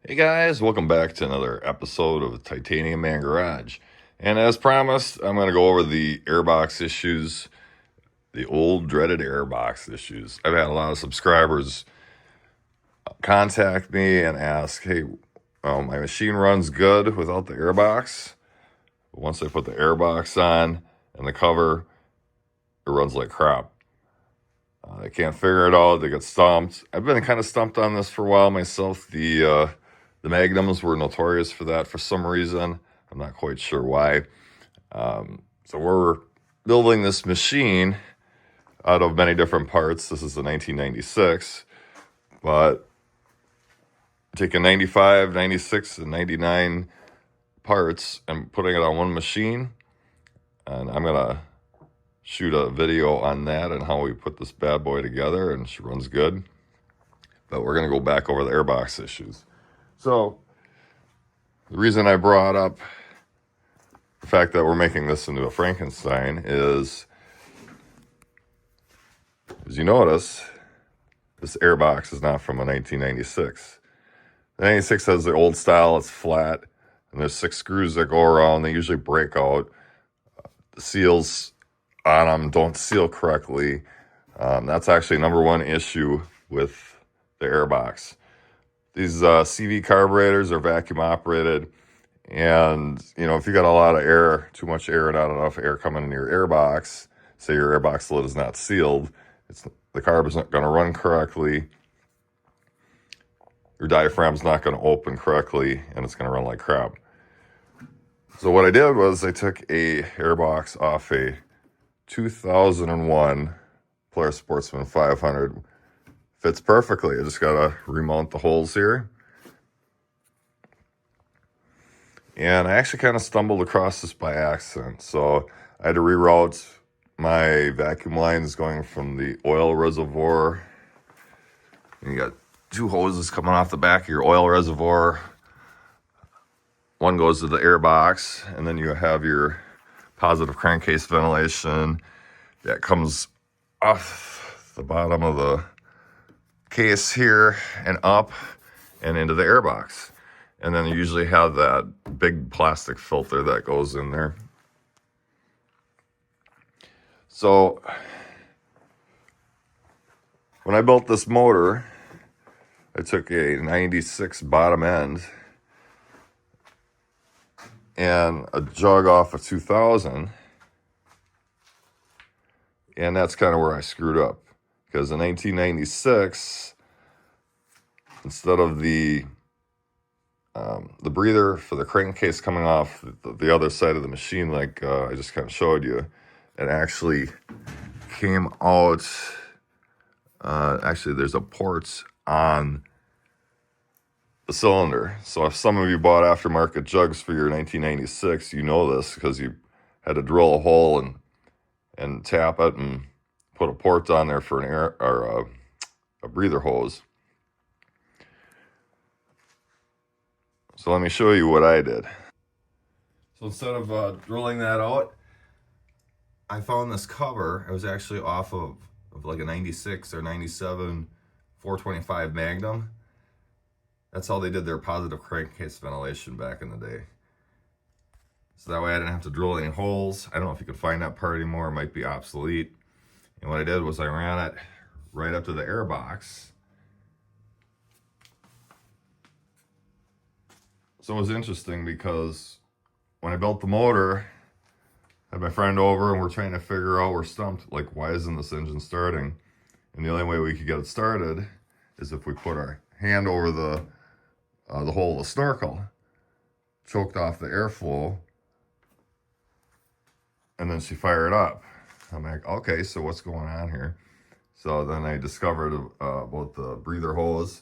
Hey guys, welcome back to another episode of Titanium Man Garage. And as promised, I'm going to go over the airbox issues, the old dreaded airbox issues. I've had a lot of subscribers contact me and ask, hey, my machine runs good without the airbox. But once I put the airbox on and the cover, it runs like crap. I can't figure it out. They get stumped. I've been kind of stumped on this for a while myself. The Magnums were notorious for that for some reason. I'm not quite sure why. So we're building this machine out of many different parts. This is the 1996, but taking 95, 96, and 99 parts and putting it on one machine. And I'm going to shoot a video on that and how we put this bad boy together, and she runs good. But we're going to go back over the airbox issues. So the reason I brought up the fact that we're making this into a Frankenstein is, as you notice, this airbox is not from a 1996. The 96 has the old style, it's flat, and there's 6 screws that go around. They usually break out. The seals on them don't seal correctly. That's actually number one issue with the airbox. These CV carburetors are vacuum operated, and if you got a lot of air, too much air, not enough air coming in your airbox, say your airbox lid is not sealed, the carb isn't going to run correctly, your diaphragm's not going to open correctly, and it's going to run like crap. So what I did was I took a airbox off a 2001 Polaris Sportsman 500. Fits perfectly. I just got to remount the holes here. And I actually kind of stumbled across this by accident. So I had to reroute my vacuum lines going from the oil reservoir. And you got 2 hoses coming off the back of your oil reservoir. One goes to the airbox, and then you have your positive crankcase ventilation that comes off the bottom of the case here and up and into the airbox. And then you usually have that big plastic filter that goes in there. So when I built this motor, I took a 96 bottom end and a jug off of 2000, and that's kind of where I screwed up, because in 1996, instead of the breather for the crankcase coming off the other side of the machine, like I just kind of showed you, it actually came out. Actually, there's a port on the cylinder. So if some of you bought aftermarket jugs for your 1996, you know this because you had to drill a hole and tap it and put a port on there for an air or a breather hose. So let me show you what I did. So instead of drilling that out, I found this cover. It was actually off of like a 96 or 97 425 Magnum. That's how they did their positive crankcase ventilation back in the day. So that way I didn't have to drill any holes. I don't know if you can find that part anymore. It might be obsolete. And what I did was I ran it right up to the airbox. So it was interesting because when I built the motor, I had my friend over and we're trying to figure out, we're stumped, like, why isn't this engine starting? And the only way we could get it started is if we put our hand over the hole of the snorkel, choked off the airflow, and then she fired up. I'm like, okay, so what's going on here? So then I discovered about the breather hose.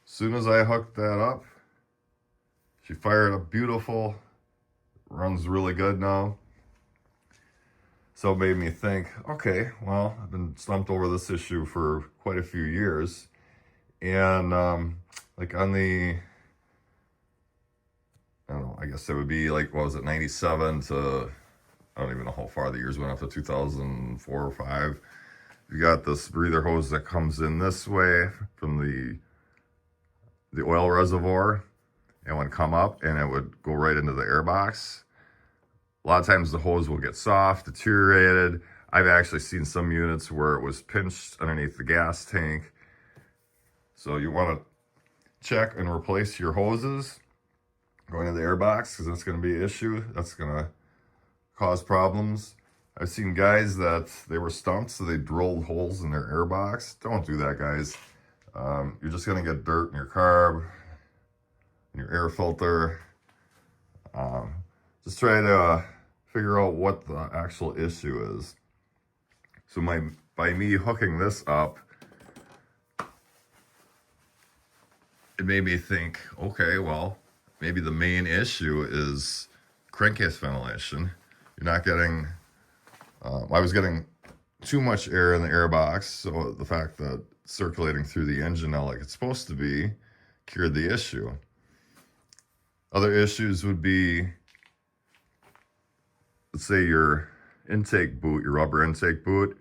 As soon as I hooked that up, she fired up beautiful, runs really good now. So it made me think, okay, well, I've been stumped over this issue for quite a few years. And like on the, I don't know, I guess it would be like, what was it, 97 to, I don't even know how far the years went up to 2004 or 5. You got this breather hose that comes in this way from the the oil reservoir, it would come up and it would go right into the airbox. A lot of times the hose will get soft, deteriorated. I've actually seen some units where it was pinched underneath the gas tank. So you want to check and replace your hoses going to the airbox, because that's going to be an issue. That's going to cause problems. I've seen guys that they were stumped, so they drilled holes in their airbox. Don't do that, guys. You're just going to get dirt in your carb, in your air filter. Just try to figure out what the actual issue is. So by me hooking this up, it made me think, okay, well, maybe the main issue is crankcase ventilation. You're not getting, I was getting too much air in the airbox, so the fact that it's circulating through the engine now like it's supposed to be cured the issue. Other issues would be, let's say your intake boot, your rubber intake boot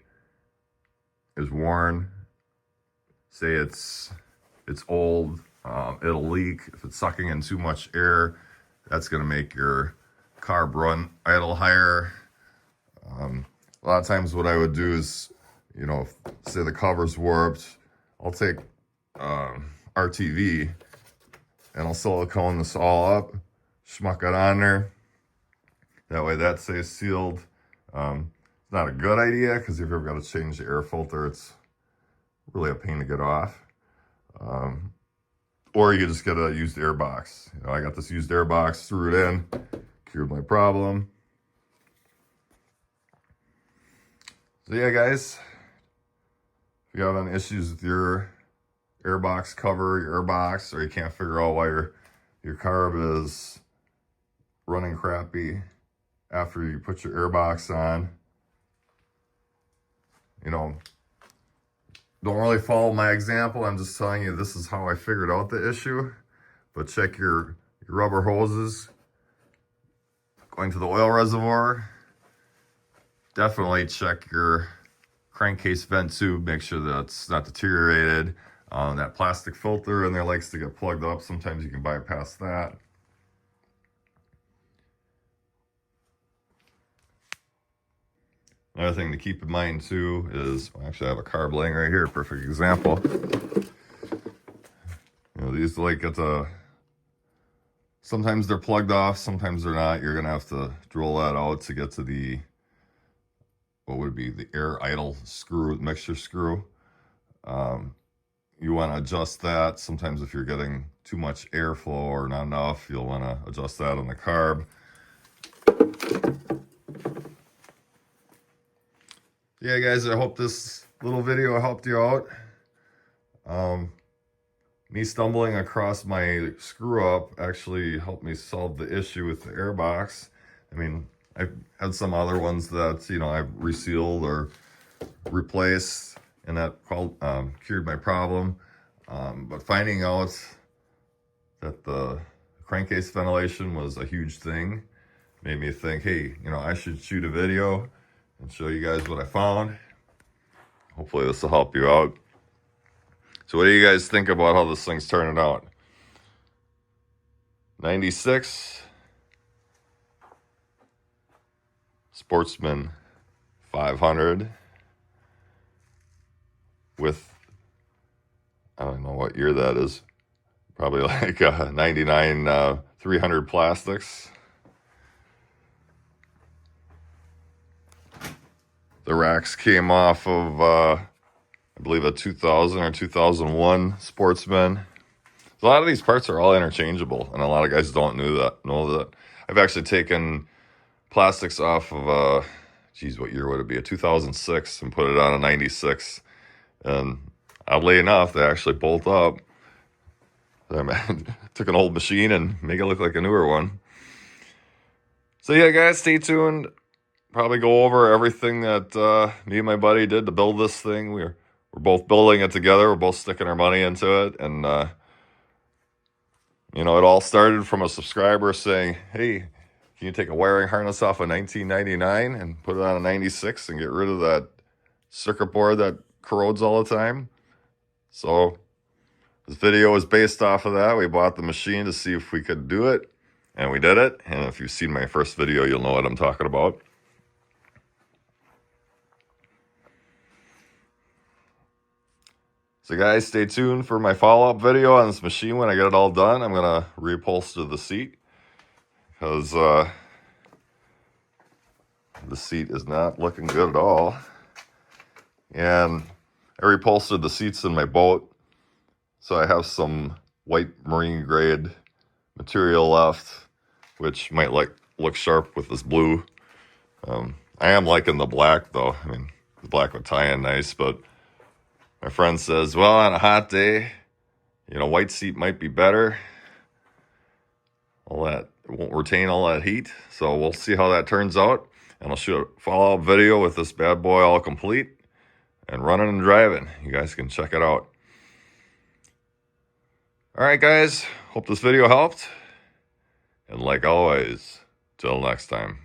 is worn. Say it's old, it'll leak. If it's sucking in too much air, that's going to make your carb run idle higher. A lot of times what I would do is, you know, say the cover's warped, I'll take RTV and I'll silicone this all up, schmuck it on there. That way that stays sealed. It's not a good idea, because if you've ever got to change the air filter, it's really a pain to get off. Or you just get a used air box. You know, I got this used air box, threw it in, cured my problem. So yeah, guys, if you have any issues with your airbox cover, your airbox, or you can't figure out why your carb is running crappy after you put your airbox on, you know, don't really follow my example. I'm just telling you this is how I figured out the issue. But check your rubber hoses going to the oil reservoir. Definitely check your crankcase vent tube. Make sure that it's not deteriorated. That plastic filter in there likes to get plugged up. Sometimes you can bypass that. Another thing to keep in mind too is, well, actually I have a carb laying right here, perfect example. You know, these like sometimes they're plugged off, sometimes they're not. You're gonna have to drill that out to get to the, what would be the air idle screw, mixture screw. You want to adjust that. Sometimes if you're getting too much airflow or not enough, you'll want to adjust that on the carb. Yeah, guys, I hope this little video helped you out. Me stumbling across my screw up actually helped me solve the issue with the airbox. I mean, I've had some other ones that, you know, I've resealed or replaced, and that cured my problem. But finding out that the crankcase ventilation was a huge thing made me think, hey, you know, I should shoot a video and show you guys what I found. Hopefully this will help you out. So what do you guys think about how this thing's turning out? 96 Sportsman 500 with, I don't know what year that is, probably like 99 300 plastics. The racks came off of, I believe, a 2000 or 2001 Sportsman. A lot of these parts are all interchangeable, and a lot of guys don't know that. I've actually taken plastics off of, geez, what year would it be? A 2006, and put it on a 96. And oddly enough, they actually bolt up. I took an old machine and make it look like a newer one. So yeah, guys, stay tuned. Probably go over everything that me and my buddy did to build this thing. We're both building it together. We're both sticking our money into it. And, you know, it all started from a subscriber saying, hey, can you take a wiring harness off a 1999 and put it on a 96 and get rid of that circuit board that corrodes all the time? So This video is based off of that. We bought the machine to see if we could do it, and we did it. And if you've seen my first video, you'll know what I'm talking about. So guys, stay tuned for my follow-up video on this machine. When I get it all done, I'm going to reupholster the seat, because the seat is not looking good at all. And I reupholstered the seats in my boat, so I have some white marine grade material left, which might look sharp with this blue. I am liking the black though. I mean, the black would tie in nice, but my friend says, well, on a hot day, you know, white seat might be better. All that, it won't retain all that heat. So we'll see how that turns out. And I'll shoot a follow-up video with this bad boy all complete and running and driving. You guys can check it out. All right, guys. Hope this video helped. And like always, till next time.